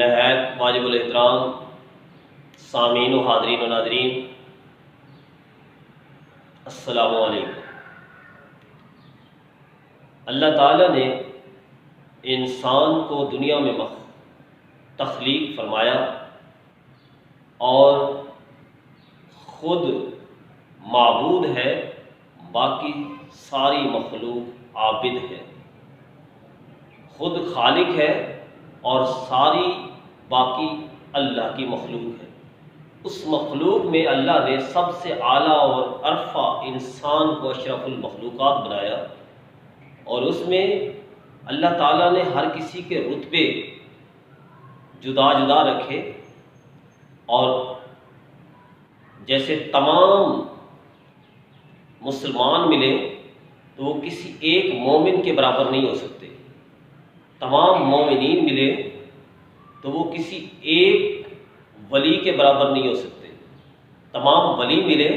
نہایت واجب الاحترام سامعین و حاضرین و ناظرین، السلام علیکم۔ اللہ تعالیٰ نے انسان کو دنیا میں تخلیق فرمایا اور خود معبود ہے، باقی ساری مخلوق عابد ہے۔ خود خالق ہے اور ساری باقی اللہ کی مخلوق ہے۔ اس مخلوق میں اللہ نے سب سے اعلیٰ اور ارفع انسان کو اشرف المخلوقات بنایا، اور اس میں اللہ تعالیٰ نے ہر کسی کے رتبے جدا جدا رکھے، اور جیسے تمام مسلمان ملے تو وہ کسی ایک مومن کے برابر نہیں ہو سکتے، تمام مومنین ملے تو وہ کسی ایک ولی کے برابر نہیں ہو سکتے، تمام ولی ملے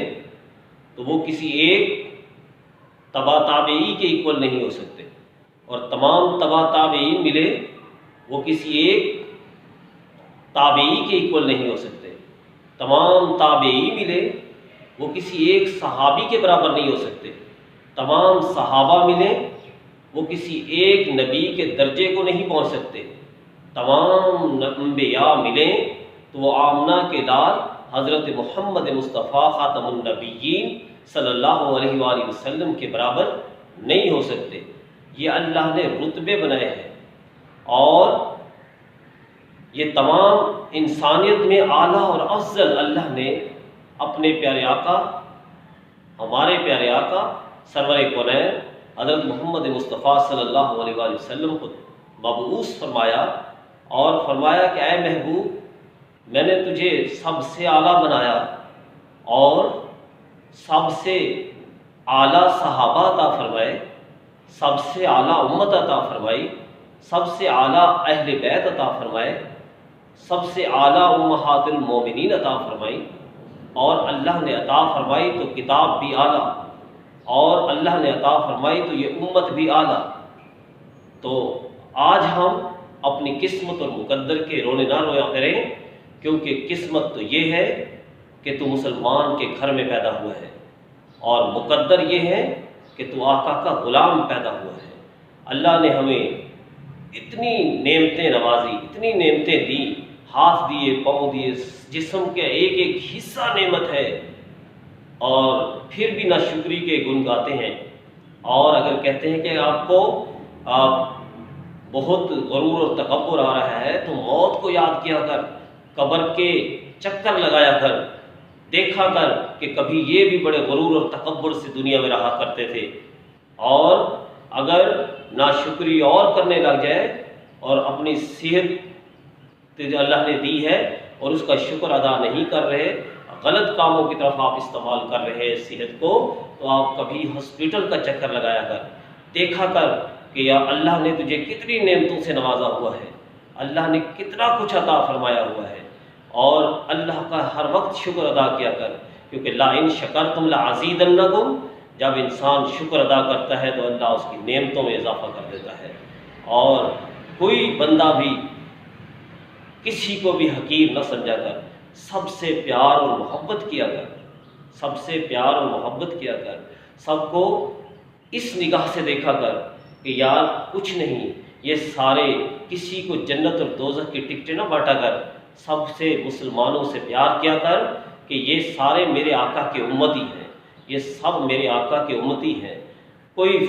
تو وہ کسی ایک تبع تابعی کے ایکول نہیں ہو سکتے، اور تمام تبع تابعین ملے وہ کسی ایک تابعی کے ایکول نہیں ہو سکتے، تمام تابعی ملے وہ کسی ایک صحابی کے برابر نہیں ہو سکتے، تمام صحابہ ملیں وہ کسی ایک نبی کے درجے کو نہیں پہنچ سکتے، تمام انبیاء ملیں تو وہ آمنہ کے لال حضرت محمد مصطفیٰ خاتم النبیین صلی اللہ علیہ وآلہ وسلم کے برابر نہیں ہو سکتے۔ یہ اللہ نے رتبے بنائے ہیں، اور یہ تمام انسانیت میں اعلیٰ اور افضل اللہ نے اپنے پیارے آقا، ہمارے پیارے آقا سرور کونین حضرت محمد مصطفیٰ صلی اللہ علیہ وآلہ وسلم کو مبعوث فرمایا، اور فرمایا کہ اے محبوب، میں نے تجھے سب سے اعلیٰ بنایا اور سب سے اعلیٰ صحابہ عطا فرمائے، سب سے اعلیٰ امت عطا فرمائی، سب سے اعلیٰ اہل بیت عطا فرمائے، سب سے اعلیٰ امہات المومنین عطا فرمائی، اور اللہ نے عطا فرمائی تو کتاب بھی اعلیٰ، اور اللہ نے عطا فرمائی تو یہ امت بھی اعلیٰ۔ تو آج ہم اپنی قسمت اور مقدر کے رونے نہ رویا کریں، کیونکہ قسمت تو یہ ہے کہ تو مسلمان کے گھر میں پیدا ہوا ہے، اور مقدر یہ ہے کہ تو آقا کا غلام پیدا ہوا ہے۔ اللہ نے ہمیں اتنی نعمتیں نوازی، اتنی نعمتیں دی، ہاتھ دیے، پاؤں دیے، جسم کے ایک ایک حصہ نعمت ہے، اور پھر بھی ناشکری کے گن گاتے ہیں۔ اور اگر کہتے ہیں کہ آپ کو بہت غرور اور تکبر آ رہا ہے تو موت کو یاد کیا کر، قبر کے چکر لگایا کر، دیکھا کر کہ کبھی یہ بھی بڑے غرور اور تکبر سے دنیا میں رہا کرتے تھے، اور اگر ناشکری اور کرنے لگ جائے اور اپنی صحت اللہ نے دی ہے اور اس کا شکر ادا نہیں کر رہے، غلط کاموں کی طرف آپ استعمال کر رہے ہیں صحت کو، تو آپ کبھی ہاسپٹل کا چکر لگایا کر، دیکھا کر کہ یا اللہ نے تجھے کتنی نعمتوں سے نوازا ہوا ہے، اللہ نے کتنا کچھ عطا فرمایا ہوا ہے، اور اللہ کا ہر وقت شکر ادا کیا کر، کیونکہ لَئِن شَكَرْتُمْ لَأَزِيدَنَّكُمْ، جب انسان شکر ادا کرتا ہے تو اللہ اس کی نعمتوں میں اضافہ کر دیتا ہے۔ اور کوئی بندہ بھی کسی کو بھی حقیر نہ سمجھا کر، سب سے پیار اور محبت کیا کر، سب سے پیار اور محبت کیا کر، سب کو اس نگاہ سے دیکھا کر کہ یار کچھ نہیں، یہ سارے کسی کو جنت اور دوزخ کی ٹکٹیں نہ بانٹا کر، سب سے مسلمانوں سے پیار کیا کر کہ یہ سارے میرے آقا کے امتی ہیں، یہ سب میرے آقا کے امتی ہیں۔ کوئی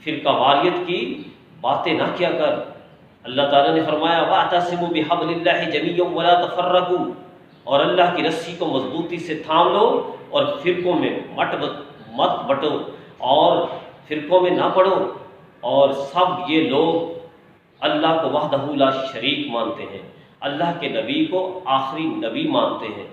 فرقہ واریت کی باتیں نہ کیا کر۔ اللہ تعالیٰ نے فرمایا وَاعْتَصِمُوا بِحَبْلِ اللَّهِ جَمِيعًا وَلَا تَفَرَّقُوا، اور اللہ کی رسی کو مضبوطی سے تھام لو اور فرقوں میں مت بٹو اور فرقوں میں نہ پڑو، اور سب یہ لوگ اللہ کو وحدہ لا شریک مانتے ہیں، اللہ کے نبی کو آخری نبی مانتے ہیں،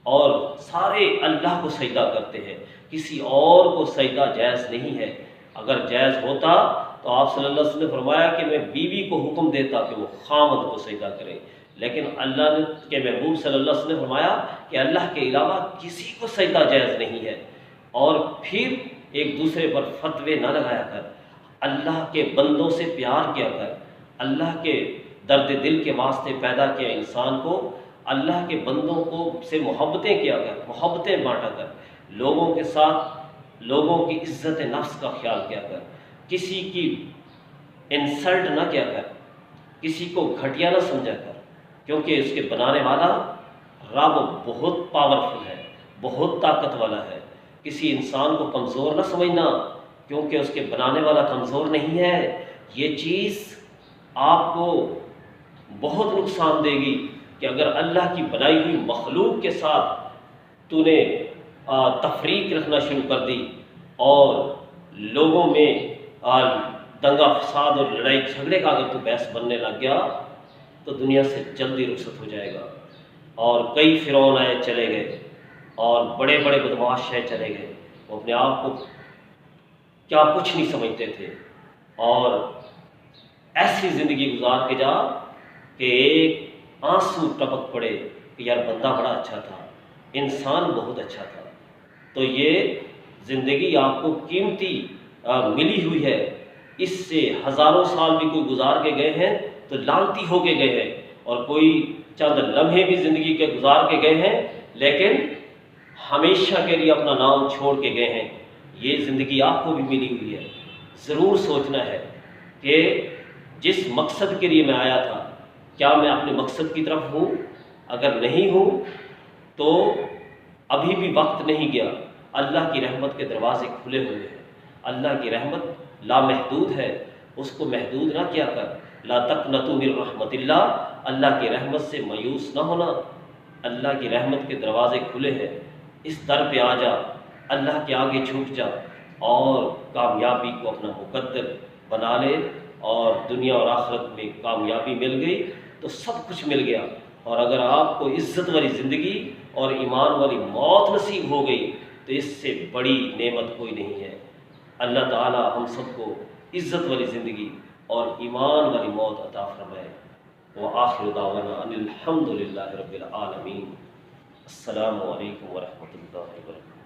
اور سارے اللہ کو سجدہ کرتے ہیں، کسی اور کو سجدہ جائز نہیں ہے۔ اگر جائز ہوتا تو آپ صلی اللہ علیہ وسلم نے فرمایا کہ میں بیوی کو حکم دیتا کہ وہ خامد کو سجدہ کرے، لیکن اللہ کے محبوب صلی اللہ علیہ وسلم نے فرمایا کہ اللہ کے علاوہ کسی کو سجدہ جائز نہیں ہے۔ اور پھر ایک دوسرے پر فتوے نہ لگایا کر، اللہ کے بندوں سے پیار کیا کر، اللہ کے درد دل کے واسطے پیدا کیا انسان کو، اللہ کے بندوں کو سے محبتیں کیا کر، محبتیں بانٹا کر، لوگوں کے ساتھ لوگوں کی عزت نفس کا خیال کیا کر، کسی کی انسلٹ نہ کیا کر، کسی کو گھٹیا نہ سمجھا کر، کیونکہ اس کے بنانے والا رب بہت پاورفل ہے، بہت طاقت والا ہے۔ کسی انسان کو کمزور نہ سمجھنا، کیونکہ اس کے بنانے والا کمزور نہیں ہے۔ یہ چیز آپ کو بہت نقصان دے گی کہ اگر اللہ کی بنائی ہوئی مخلوق کے ساتھ تو نے تفریق رکھنا شروع کر دی اور لوگوں میں دنگا فساد اور لڑائی جھگڑے کا اگر تو باعث بننے لگ گیا تو دنیا سے جلدی رخصت ہو جائے گا۔ اور کئی فرعون آئے چلے گئے اور بڑے بڑے بدماش آئے چلے گئے، وہ اپنے آپ کو کیا کچھ نہیں سمجھتے تھے، اور ایسی زندگی گزار کے جا کہ ایک آنسو ٹپک پڑے کہ یار بندہ بڑا اچھا تھا، انسان بہت اچھا تھا۔ تو یہ زندگی آپ کو قیمتی ملی ہوئی ہے، اس سے ہزاروں سال بھی کوئی گزار کے گئے ہیں تو لعنتی ہو کے گئے ہیں، اور کوئی چند لمحے بھی زندگی کے گزار کے گئے ہیں لیکن ہمیشہ کے لیے اپنا نام چھوڑ کے گئے ہیں۔ یہ زندگی آپ کو بھی ملی ہوئی ہے، ضرور سوچنا ہے کہ جس مقصد کے لیے میں آیا تھا کیا میں اپنے مقصد کی طرف ہوں؟ اگر نہیں ہوں تو ابھی بھی وقت نہیں گیا، اللہ کی رحمت کے دروازے کھلے ہوئے ہیں، اللہ کی رحمت لامحدود ہے، اس کو محدود نہ کیا کر۔ لا تقنطوا من رحمت اللہ، اللہ کی رحمت سے مایوس نہ ہونا، اللہ کی رحمت کے دروازے کھلے ہیں، اس در پہ آ جا، اللہ کے آگے جھک جا اور کامیابی کو اپنا مقدر بنا لے، اور دنیا اور آخرت میں کامیابی مل گئی تو سب کچھ مل گیا۔ اور اگر آپ کو عزت والی زندگی اور ایمان والی موت نصیب ہو گئی تو اس سے بڑی نعمت کوئی نہیں ہے۔ اللہ تعالی ہم سب کو عزت والی زندگی اور ایمان والی موت عطا فرمائے۔ وآخر دعوانا ان الحمد للہ رب العالمین۔ السلام علیکم ورحمۃ اللہ وبرکاتہ۔